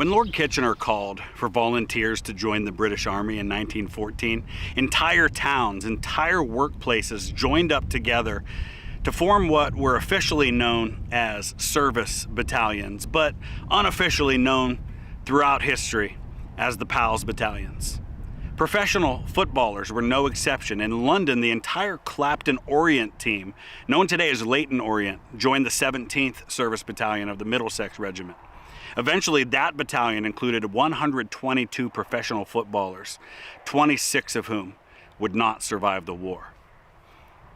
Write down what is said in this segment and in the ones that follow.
When Lord Kitchener called for volunteers to join the British Army in 1914, entire towns, entire workplaces joined up together to form what were officially known as service battalions, but unofficially known throughout history as the PALS battalions. Professional footballers were no exception. In London, the entire Clapton Orient team, known today as Leyton Orient, joined the 17th Service Battalion of the Middlesex Regiment. Eventually, that battalion included 122 professional footballers, 26 of whom would not survive the war.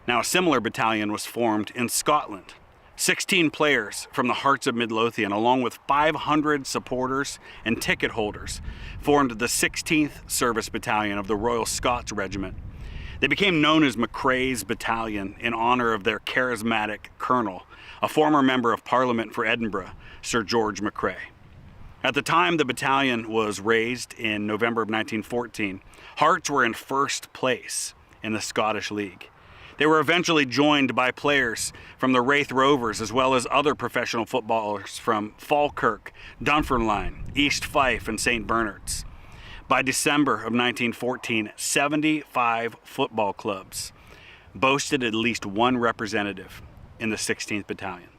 Now, a similar battalion was formed in Scotland. 16 players from the Hearts of Midlothian, along with 500 supporters and ticket holders, formed the 16th Service Battalion of the Royal Scots Regiment. They became known as McCrae's Battalion in honor of their charismatic colonel, a former member of Parliament for Edinburgh, Sir George McCrae. At the time the battalion was raised in November of 1914, Hearts were in first place in the Scottish League. They were eventually joined by players from the Raith Rovers as well as other professional footballers from Falkirk, Dunfermline, East Fife, and St. Bernard's. By December of 1914, 75 football clubs boasted at least one representative in the 16th Battalion.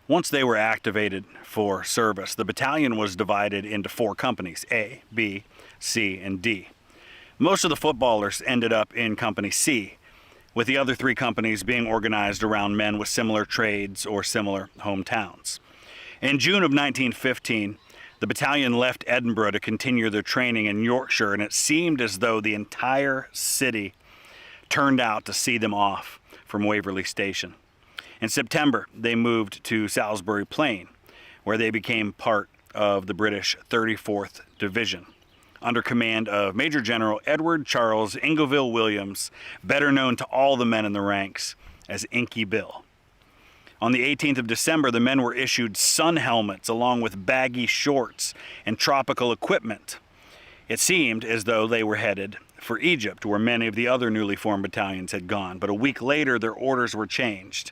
Once they were activated for service, the battalion was divided into 4 companies, A, B, C, and D. Most of the footballers ended up in Company C, with the other 3 companies being organized around men with similar trades or similar hometowns. In June of 1915, the battalion left Edinburgh to continue their training in Yorkshire, and it seemed as though the entire city turned out to see them off from Waverley Station. In September, they moved to Salisbury Plain, where they became part of the British 34th Division, under command of Major General Edward Charles Inglevill Williams, better known to all the men in the ranks as Inky Bill. On the 18th of December, the men were issued sun helmets along with baggy shorts and tropical equipment. It seemed as though they were headed for Egypt, where many of the other newly formed battalions had gone, but a week later their orders were changed.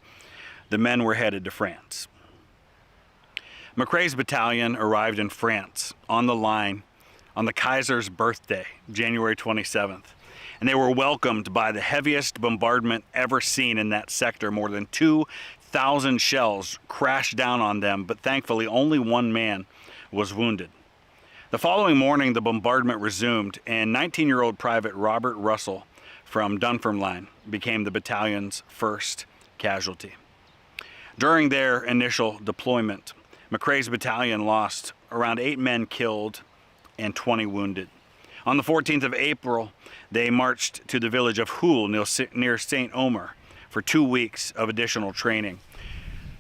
The men were headed to France. McCrae's battalion arrived in France on the line on the Kaiser's birthday, January 27th, and they were welcomed by the heaviest bombardment ever seen in that sector. More than 2,000 shells crashed down on them, but thankfully only one man was wounded. The following morning, the bombardment resumed, and 19-year-old Private Robert Russell from Dunfermline became the battalion's first casualty. During their initial deployment, McCrae's battalion lost around 8 men killed and 20 wounded. On the 14th of April, they marched to the village of Houle near St. Omer for 2 weeks of additional training.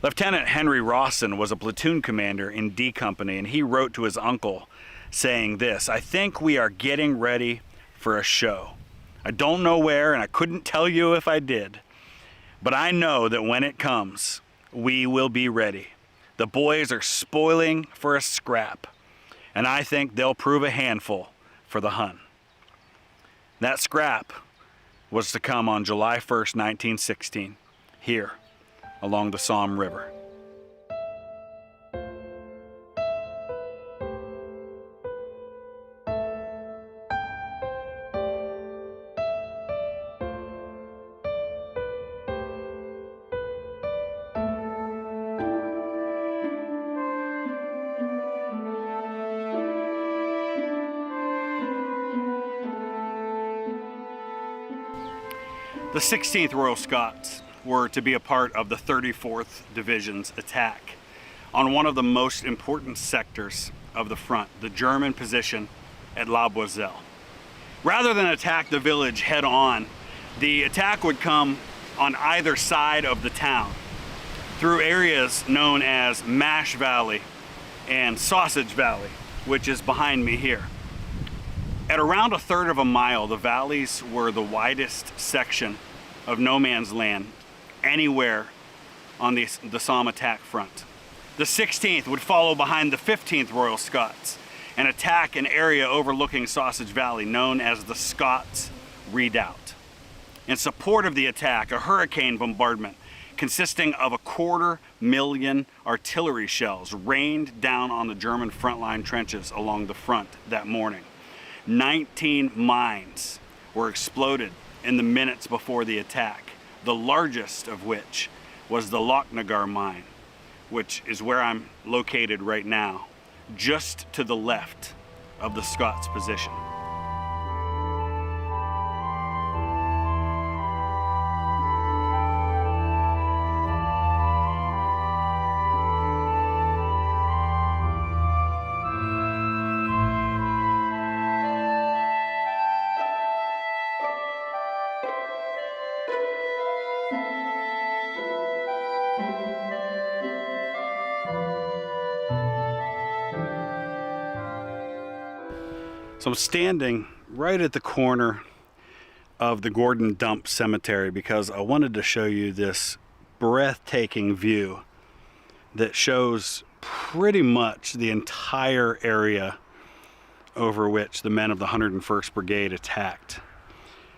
Lieutenant Henry Rawson was a platoon commander in D Company, and he wrote to his uncle saying this: "I think we are getting ready for a show. I don't know where, and I couldn't tell you if I did, but I know that when it comes, we will be ready. The boys are spoiling for a scrap, and I think they'll prove a handful for the Hun." That scrap was to come on July 1st, 1916, here along the Somme River. The 16th Royal Scots were to be a part of the 34th Division's attack on one of the most important sectors of the front, the German position at La Boiselle. Rather than attack the village head on, the attack would come on either side of the town. through areas known as Mash Valley and Sausage Valley, which is behind me here. At around 1/3 of a mile, the valleys were the widest section of no man's land anywhere on the Somme attack front. The 16th would follow behind the 15th Royal Scots and attack an area overlooking Sausage Valley known as the Scots Redoubt. In support of the attack, a hurricane bombardment consisting of 250,000 artillery shells rained down on the German frontline trenches along the front that morning. 19 mines were exploded in the minutes before the attack, the largest of which was the Lochnagar mine, which is where I'm located right now, just to the left of the Scots position. So I'm standing right at the corner of the Gordon Dump Cemetery because I wanted to show you this breathtaking view that shows pretty much the entire area over which the men of the 101st Brigade attacked.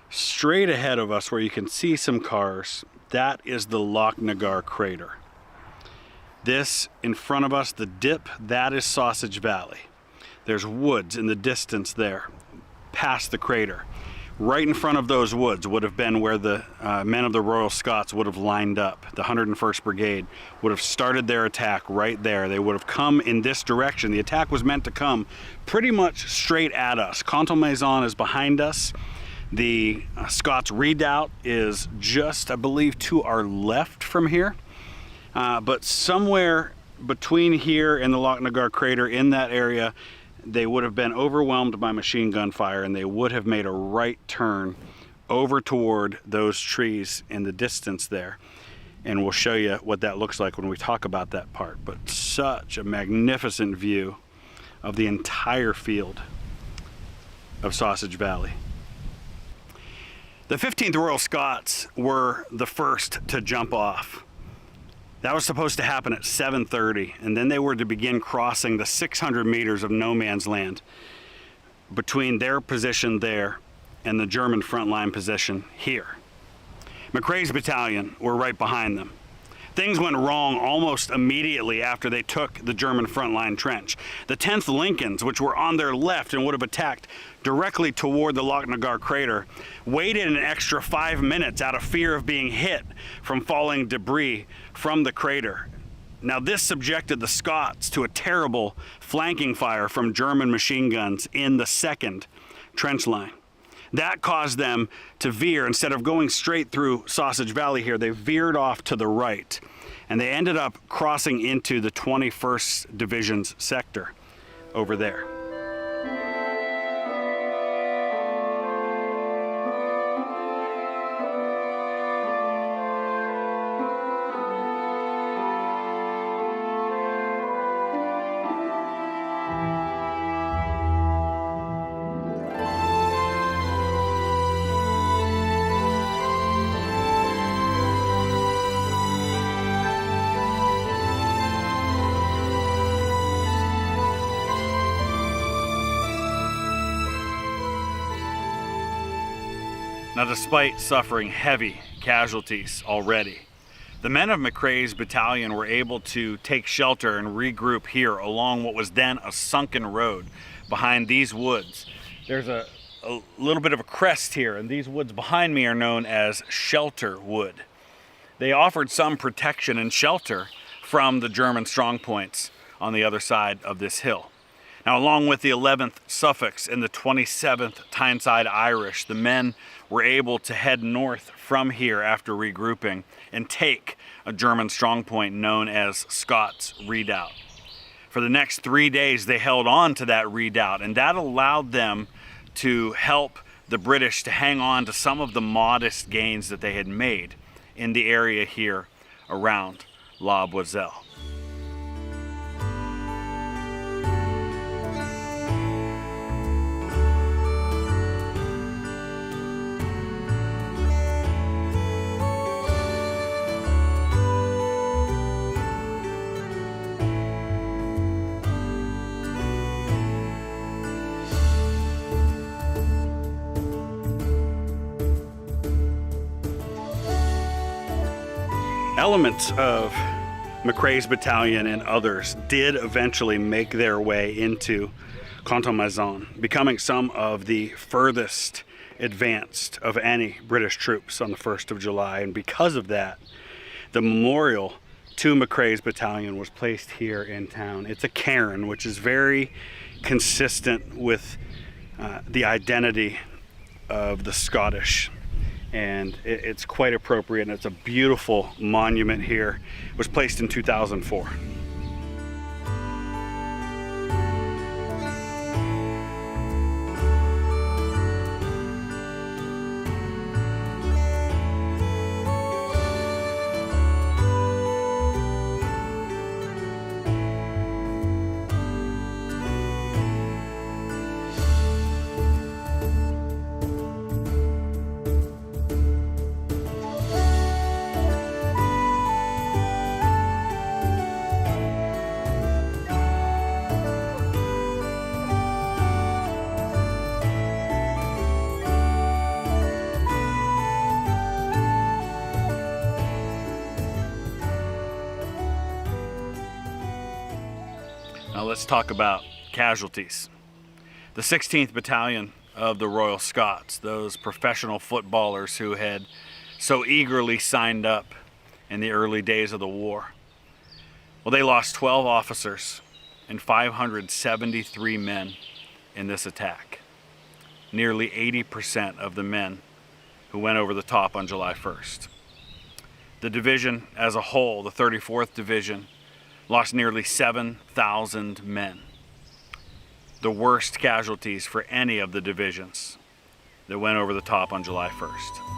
Straight ahead of us, where you can see some cars, that is the Lochnagar crater. This in front of us, the dip, that is Sausage Valley. There's woods in the distance there, past the crater. Right in front of those woods would have been where the men of the Royal Scots would have lined up. The 101st Brigade would have started their attack right there. They would have come in this direction. The attack was meant to come pretty much straight at us. Contalmaison is behind us. The Scots Redoubt is just, I believe, to our left from here. But somewhere between here and the Lochnagar crater, in that area, they would have been overwhelmed by machine gun fire, and they would have made a right turn over toward those trees in the distance there. And we'll show you what that looks like when we talk about that part. But such a magnificent view of the entire field of Sausage Valley. The 15th Royal Scots were the first to jump off. That was supposed to happen at 7:30, and then they were to begin crossing the 600 meters of no man's land between their position there and the German frontline position here. McCrae's battalion were right behind them. Things went wrong almost immediately after they took the German frontline trench. The 10th Lincolns, which were on their left and would have attacked directly toward the Lochnagar crater, waited an extra 5 minutes out of fear of being hit from falling debris from the crater. Now this subjected the Scots to a terrible flanking fire from German machine guns in the 2nd trench line. That caused them to veer. Instead of going straight through Sausage Valley here, they veered off to the right, and they ended up crossing into the 21st Division's sector over there. Now, despite suffering heavy casualties already, the men of McCrae's battalion were able to take shelter and regroup here along what was then a sunken road behind these woods. There's a little bit of a crest here, and these woods behind me are known as Shelter Wood. They offered some protection and shelter from the German strongpoints on the other side of this hill. Now, along with the 11th Suffolks and the 27th Tyneside Irish, the men were able to head north from here after regrouping and take a German strongpoint known as Scots Redoubt. For the next 3 days, they held on to that redoubt, and that allowed them to help the British to hang on to some of the modest gains that they had made in the area here around La Boiselle. Elements of McCrae's battalion and others did eventually make their way into Contalmaison, becoming some of the furthest advanced of any British troops on the 1st of July. And because of that, the memorial to McCrae's battalion was placed here in town. It's a cairn, which is very consistent with the identity of the Scottish. And it's quite appropriate, and it's a beautiful monument here. It was placed in 2004. Now let's talk about casualties. The 16th Battalion of the Royal Scots, those professional footballers who had so eagerly signed up in the early days of the war. Well, they lost 12 officers and 573 men in this attack. Nearly 80% of the men who went over the top on July 1st. The division as a whole, the 34th Division, lost nearly 7,000 men. The worst casualties for any of the divisions that went over the top on July 1st.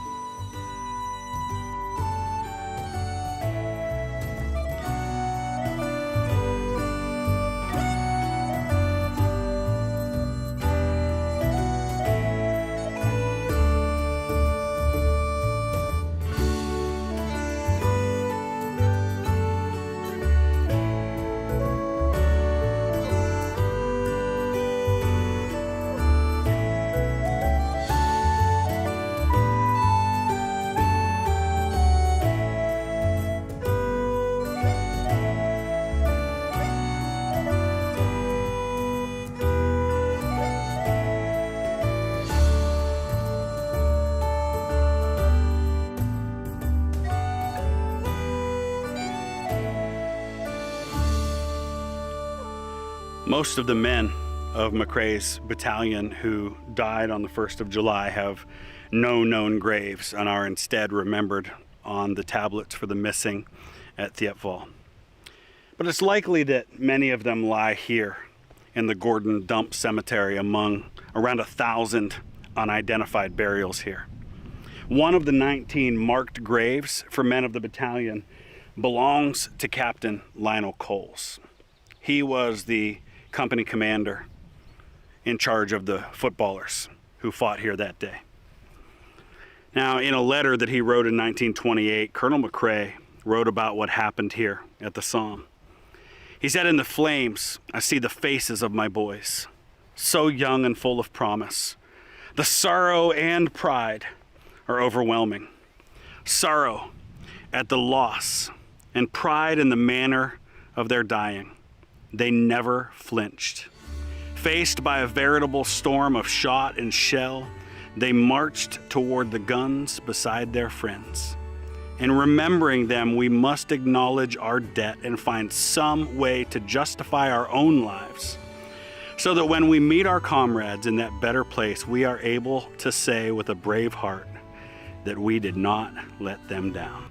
Most of the men of McCrae's battalion who died on the 1st of July have no known graves and are instead remembered on the tablets for the missing at Thiepval. But it's likely that many of them lie here in the Gordon Dump Cemetery among around 1,000 unidentified burials here. One of the 19 marked graves for men of the battalion belongs to Captain Lionel Coles. He was the company commander in charge of the footballers who fought here that day. Now, in a letter that he wrote in 1928, Colonel McCrae wrote about what happened here at the Somme. He said, "In the flames, I see the faces of my boys, so young and full of promise. The sorrow and pride are overwhelming. Sorrow at the loss and pride in the manner of their dying. They never flinched. Faced by a veritable storm of shot and shell, they marched toward the guns beside their friends. In remembering them, we must acknowledge our debt and find some way to justify our own lives, so that when we meet our comrades in that better place, we are able to say with a brave heart that we did not let them down."